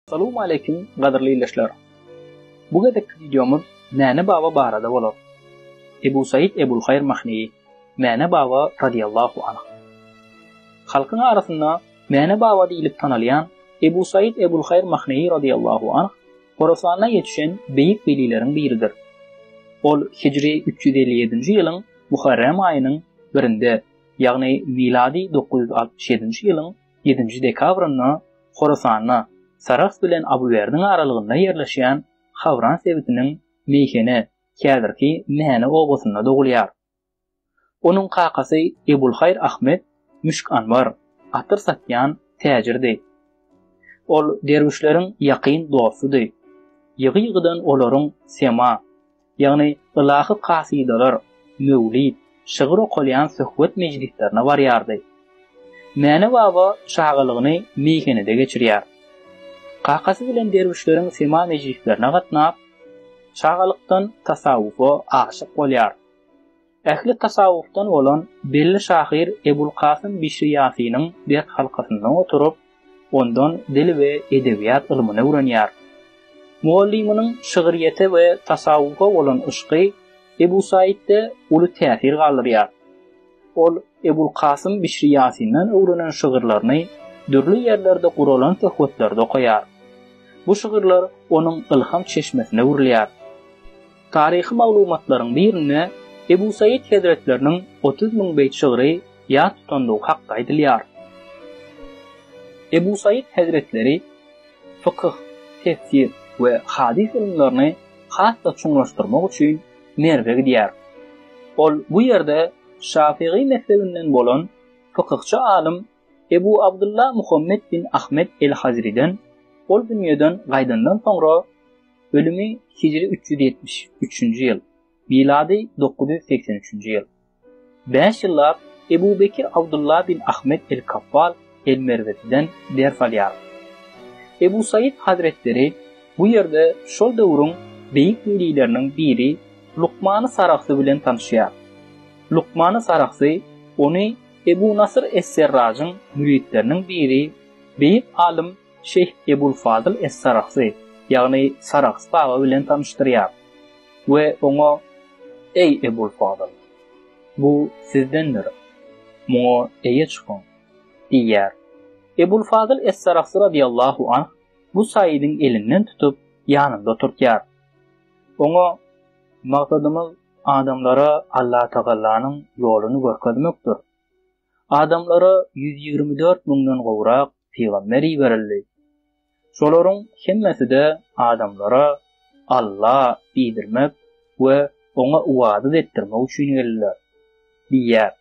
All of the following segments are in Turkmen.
Assalamu alaykum gaderli ilişler. Bu gedek videomuz Mäne baba barada bolar. Ebu Said Ebul Hayr Mahneyi, Mäne baba radiyallahu anh. Halkın arasında Mäne baba diýilip tanalyan Ebu Said Ebul Hayr Mahneyi radiyallahu anh Horasan'a yetişen beýik velileriň biridir. Ol Hicri 357-nji ýylyň Muharrem aýynyň 1-nde, ýagny miladi 967-nji ýylyň 7-nji dekabrynda Horasan'a Sarax bilen Abuverdin aralygynda ýerleşýän Havran sebitiniň meýhene häzirki Mäne obasyna dogulýar. Onuň kakasy Ebul Hayr Ahmet Müşk Anwar atyr satýan täjirdi. Ol derwişleriň ýaqyn dostudy. Ýygy-ýygydan olaryň sema, ýagny ilahy kasidalar, mewlid, şygyr okulýan söhbet mejlislerine barýardy. Mäne baba şagalygyny meýhenede geçirýär. Kakasy bilen derwişleriň sema mejlislerine gatnap, şagalykdan tasawwufa aşyk bolýar. Ähli tasawwufdan bolan belli şahyr Ebul Kasym Bişri Ýasynyň bir halkasynda oturup, ondan dil we edebiýat ilmini öwrenýär. Mualliminiň şygyryýete we tasawwufa bolan ışgy Ebu Saidde uly täsir galdyrýar. Ol Ebul Kasym Bişri Ýasynyň öwrenen şygyrlaryny dürli ýerlerde guralan töhwetlerde okaýar. Bu şygyrlar onuň ilham çeşmesine urilýar. Taryhy maglumatlaryň birine Ebu Said Hazretleriniň 30.000 beýt şygyry ýat tutandygy hakda aýdylýar. Ebu Said Hazretleri fıkıh, tefsir we hadis ilimlerini hasda çuňlaşdyrmak üçin Merwe gidýär. Ol bu ýerde Şafii mezhebinden bolan fıkıhçy alim Ebu Abdullah Muhammed bin Ahmed el-Hazri'den ol dünýeden gaýdandan soňra ölümi Hicri 373-nji ýyl, miladi 983-nji ýyl. 5 ýyllap Ebu Bekir Abdullah bin Ahmed el-Kaffal el-Merweden ders alýar. Ebu Said Hazretleri bu ýerde şol döwrüň beýik welileriniň biri Luqman Saraxsy bilen tanışýar. Luqman Saraxsy ony Ebu Nasr es-Serraçyň müritleriniň biri, beýik alim Şeyh Ebul Fadıl es-Saraxsy, ýagny Sarax baba bilen tanışdyrýar. We oňa "Ey Ebul Fadıl, bu sizdendir. Muňa eýe çykyň" diýär. Ebul Fadıl es-Saraxsy radiyallahu anh bu Saidin elinden tutup ýanynda oturtýar. Oňa "Maksatymyz adamlara Allah Taalanyň ýoluny görkezmekdir. Adamlara 124.000-den gowrak peýgamber berildi. Şolaryň hemmesi de adamlara Allah bidirmek we oňa uwady etdirmek üçin geldiler" diýär.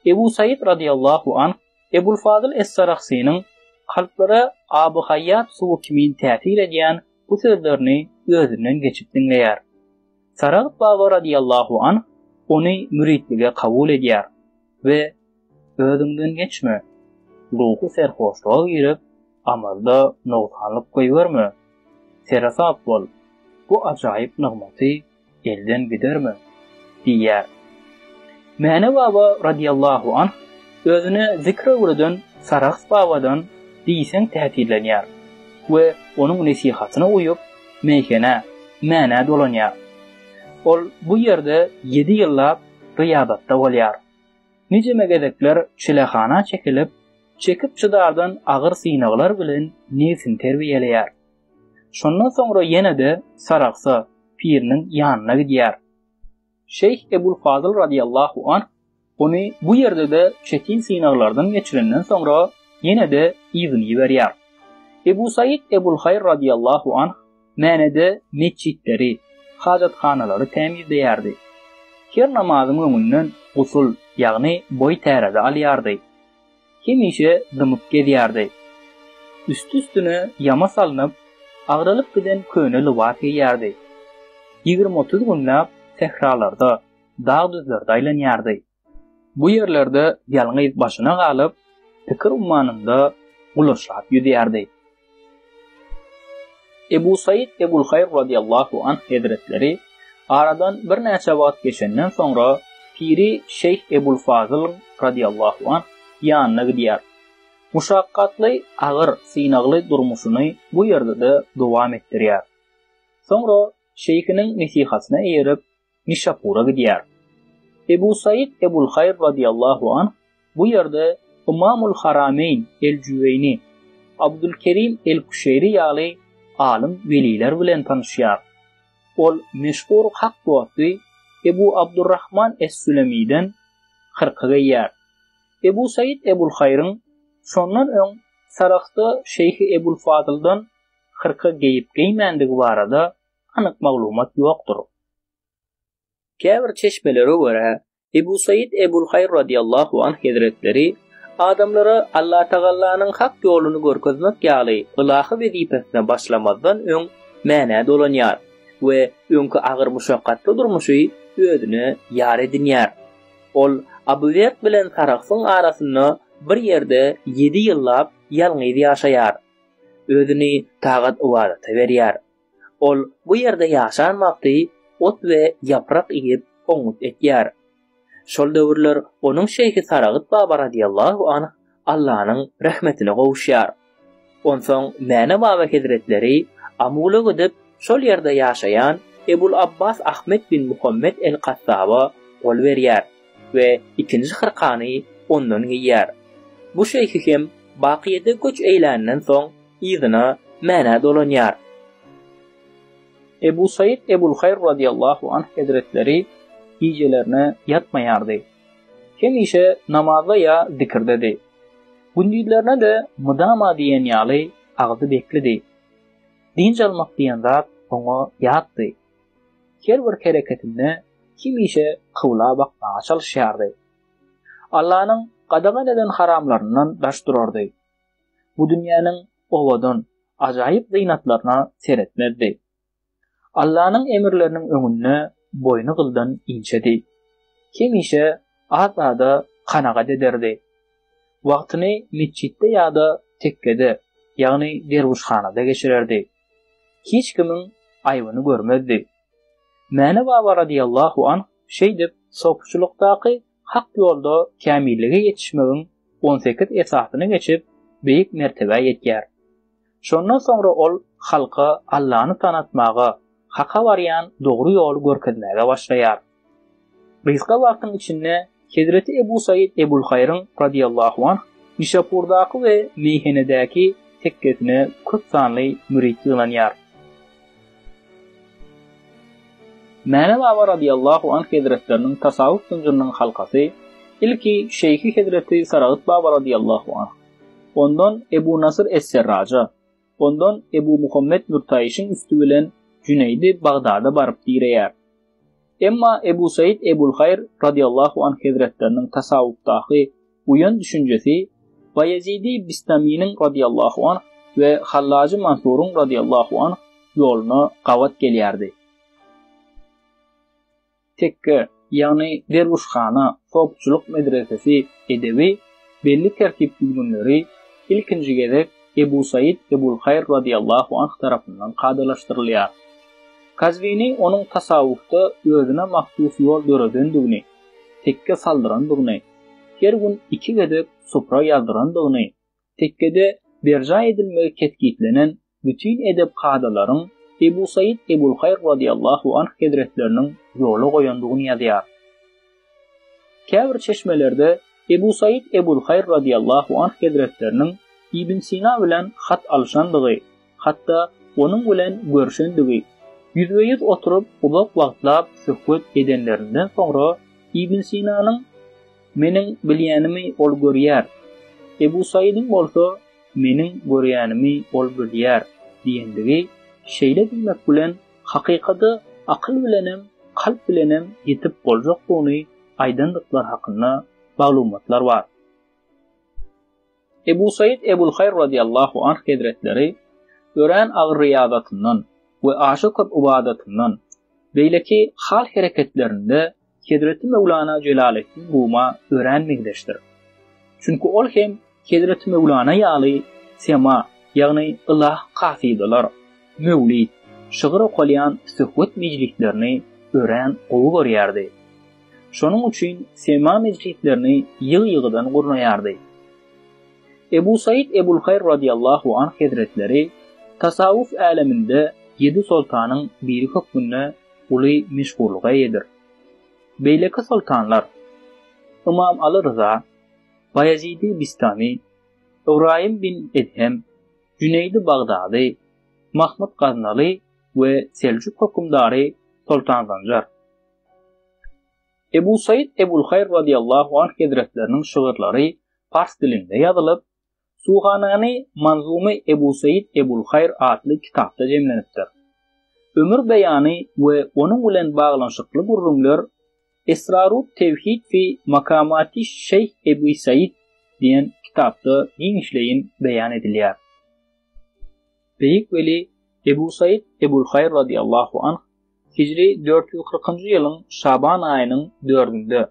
Ebu Said radiyallahu anh Ebul Fadıl es-Saraxsynyň halklara abu haýat suwu kimin täsir edýän bu sözlerini özünden geçip dinleýär. Sarax baba radiyallahu anh ony müritlige kabul edýär we "Özüňden geçme, ruhu serhoşluğa girip amalda nogsanlyk goýberme. Serasap bol, bu ajaýyp nygmaty elden giderme" diýär. Mäne baba radiyallahu anh özüne zikr öwreden Sarax babadan diýsen täsirlenýär we onuň nesihatyna uýup meýhene, mäne dolanýar. Ol bu ýerde 7 ýyllap riýadatda bolýar. Nice megedekler çilehana çekip çıdardan agyr synaglar bilen nesini terbiýeleýär. Şondan soňra ýene-de Saraxsa piriniň ýanyna gidýär. Şeyh Ebul Fadıl radiyallahu anh ony bu ýerde de çetin synaglardan geçirenden soňra ýene-de izin berýär. Ebu Said Ebul Hayr radiyallahu anh Mänede mesjidleri, hajathanalary temizleýärdi. Her namazyň öňünden gusul, ýagny boý täräde alýardy. Hemişe dymyp gedýärdi. Üst-üstüne ýama salynyp, agralyp giden köne lywat ýerdi. 20-30 günläp tehralarda, dağ düzlerde aýlanýardy. Bu ýerlerde ýalňyz başyna galyp, pikir ummanynda gulaşap ýüdýärdi. Ebu Said Ebul Hayr radiyallahu anh Hazretleri aradan bir näçe wagt geçenden soňra piri Şeyh Ebul Fazıl radiyallahu anh ýanyna gidýär. muşakkatly, agyr, synagly durmuşyny bu ýerde de dowam etdirýär. Soňra şeýhiniň nasihatyna eýerip Nişapura gidýär. Ebu Said Ebul Hayr radiyallahu anh bu ýerde Imamul Harameyn el-Cüveyni, Abdülkerim el-Kuşeyri ýaly alim veliler bilen tanışýar. Ol meşhur hak duatly Ebu Abdurrahman es-Sülemi'den hırka giyýär. Ebu Said Ebul Hayr'ın şondan öň Saraqda Şeyhi Ebul Fadıl'dan hırka giyip giymendigi barada anyk maglumat ýokdur. Käbir çeşmelere görä Ebu Said Ebul Hayr radiyallahu anh hazretleri adamlara Allah Taala'nın hak ýoluny görkezmek ýaly ilahy wezipesine başlamazdan öň mäne dolanýar we öňkü agyr muşakkatly durmuşy özüne ýar edinýär. Ol Abu Zert bilen Saraqsyň arasyny bir ýerde 7 ýyllap ýalňyz ýaşaýar. Özüni tagat ibadata berýär. Ol bu ýerde ýaşanmakdy ot we ýaprak ýyp oňut etýär. Şol döwürler onuň şeýhi Saraqyt baba radiyallahu anh Allah'nyň rahmetine gowuşýar. Onsoň Mäne baba hazretleri amuly gidip şol ýerde ýaşaýan Ebul Abbas Ahmed bin Muhammed el-Qassaba ol berýär we ikinji hırkany ondan giyýär. Bu şeýhi hem bakyýede göç eýlenden soň ýygyna Mäne dolanýar. Ebu Said Ebul Hayr radiyallahu anh hazretleri gecelerine yatmayardy. Hemişe namazda ya zikirdedi. Gündüzlerine de mudama diýen ýaly agzy bekledi. Din çalmak diýen zat oňa ýatdy. Her bir hereketinde kimişe kıwla bakmaga çalışýardy. Allah'nyň gadagan eden haramlaryndan daş durardy. Bu dünýäniň owadan ajaýyp zynatlaryna seretmezdi. Allah'nyň emirleriniň öňünde boynu gyldan inçedi. Kimişe azada kanagat ederdi. Wagtyny mesçitde ýa-da tekkede, ýagny derwişhanada geçirerdi. Hiç kimiň aýbyny görmezdi. Mäne baba radiyallahu anh şeýdip sopçulukdaky hak ýolda kämillige ýetişmegiň 18 esasyny geçip beýik mertebe ýetýär. Şondan soňra ol halka Allah'ny tanatmaga, haka varyan dogry ýol görkezmäge başlaýar. Rizqa wagtyň içinde Hazreti Ebu Said Ebul Hayr'ın radiyallahu anh Nişapurdaky we meyhenedäki tekkesine köp sanly mürit ýylanýar. Mäne baba radiyallahu anh hazretleriniň tasawuf sünjünyň halkasy ilki Şeyhi Hazreti Saraqyt baba radiyallahu anh. Ondan Ebu Nasr es-Serraja, ondan Ebu Muhammed Nurtaýşyň üstü bilen Cüneydi Bagdada barıp diýerýär. Emma Ebu Said Ebul Hayr radiyallahu anh hazretleriniň tasawwufdaky uyan düşünjesi Bayezidi Bistami'nin radiyallahu anh ve Hallacı Mansur'un radiyallahu anh ýoluna gawat gelýärdi. Tekke, ýagny derwişhana, sopçuluk medresesi edebi belli tertip düzgünleri ilkinji gezek Ebu Said Ebul Hayr radiyallahu anh tarapyndan kadalaşdyrylýar. Kazvini onuň tasawwufda özüne mahsus ýol döredendigini, tekke saldyrandygyny, her gün 2 gedek supra ýazdyrandygyny, tekkede berja edilmegi ketgitlenen bütün edep kadalaryň Ebu Said Ebul Hayr radiyallahu anh hazretleriniň ýoly goýandygyny ýazýar. Käbir çeşmelerde Ebu Said Ebul Hayr radiyallahu anh hazretleriniň İbn Sina bilen hat alşandygy, hatta onuň bilen görüşendigi, yüzbeýüz oturup uzak wagtlap söhbet edenlerinden soňra İbn Sina'nyň meniň bilýänimi ol görýär, Ebu Said'in bolsa meniň görýänimi ol bilýär diýendigi şeýle diýmek bilen hakykaty akyl bilenem, kalp bilenem ýetip boljakdygyny aýdandyklar hakynda maglumatlar bar. Ebu Said Ebul Hayr radiyallahu anh hazretleri ören agyr riýazatyndan we aşyk ibadatyndan beýleki hal hereketlerinde Hazreti Mevlana Celaleddin Ruma örenmekdeşdir. Çünkü ol hem Hazreti Mevlana ýaly sema, ýagny ilah kasidalar, mevlid, şygyr okalyan söhbet mejlislerini ören gowy görýärdi. Şonuň üçin sema mejlislerini ýygy-ýygydan gurnaýardy. Ebu Said Ebu'l-Hayr radiyallahu anh hazretleri tasavvuf aleminde 7 sultanın biri hukmuna uly meşgulluğa edir. Beyleki sultanlar İmam Ali Rıza, Bayezid-i Bistami, İbrahim bin Edhem, Cüneyd-i Bagdadi, Mahmud Gaznalı ve Selçuk hükümdarı Sultan Zanjar. Ebu Said Ebu'l-Hayr radiyallahu anh hazretlerinin şiirleri Fars dilinde yazılıp, Suhanani Manzume Ebu Said Ebu'l-Hayr adlı kitapta jemlenipdir. Ömür beyanı ve onun bilen bağlanşykly gurrumlar Esrarut Tevhid fi Makamati Şeyh Ebu Said diyen kitapta giňişleýin beyan edilýär. Beýik veli Ebu Said Ebu'l-Hayr radiyallahu anh Hicri 440-njy ýylyň Şaban aýynyň 4-nde,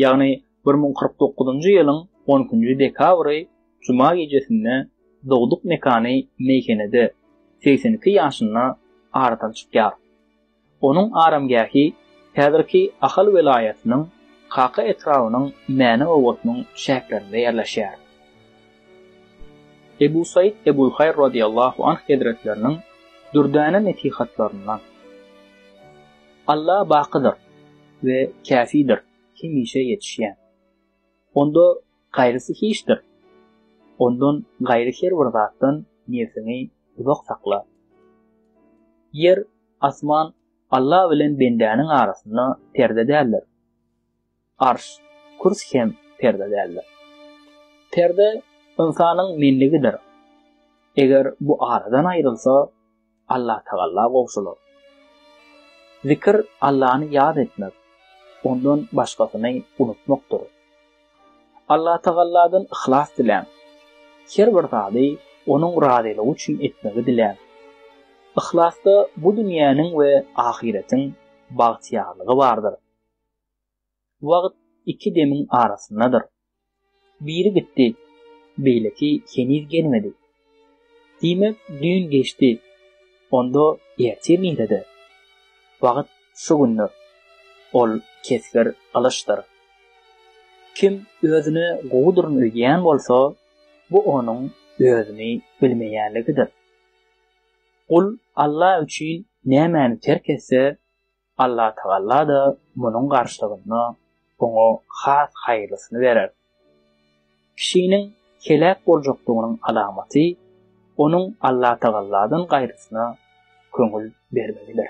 ýagny 1049-njy ýylyň 10-njy dekabry Cuma gecesinde dogduk mekany meykenede 82 ýaşyna aradan çykýar. Onuň aramgahy häzirki Ahal welaýatynyň Kaka etrawynyň Mäne owatynyň şäherlerinde ýerleşýär. Ebu Said Ebu'l-Hayr radiyallahu anh hazretleriniň dürdäne netihatlaryndan Allah bakydyr we kafidir, kimişe ýetişýän. Onda gaýrysy hiçdir. Ondan gaýry her bir zatdan nefsini uzak sakla. Yer, asman Allah bilen bendäniň arasyna perde däldir. Arş, kursi hem perde däldir. Perde insanyň menligidir. Eger bu aradan aýrylsa, Allah Taala gowşular. Zikr Allah'ını yad etmek, ondan başkasını unutmakdır. Allah Taala'dan ihlas dilen, her bir zady onun razyligi üçin etmegi dilen. İhlasda bu dünýäniň we ahiretiň bagtýarlygy bardyr. Wagt iki demiň arasyndadyr. Biri gitdi, beýleki heniz gelmedi. Diýmek düň geçdi, onda ertirmidi. Wagt şu günler, ol kesger alaşdyr. Kim özüne gowdurun öýýän bolsa, bu onuň özüni bilmeýänligidir. Kul Allah üçin nämäni terk etse, Allah Taala da munyň garşylygyna oňa has haýrlysyny berer. Kişiniň helak boljakdygynyň alamaty onuň Allah Taala'dan gaýrysyna köňül bermegidir.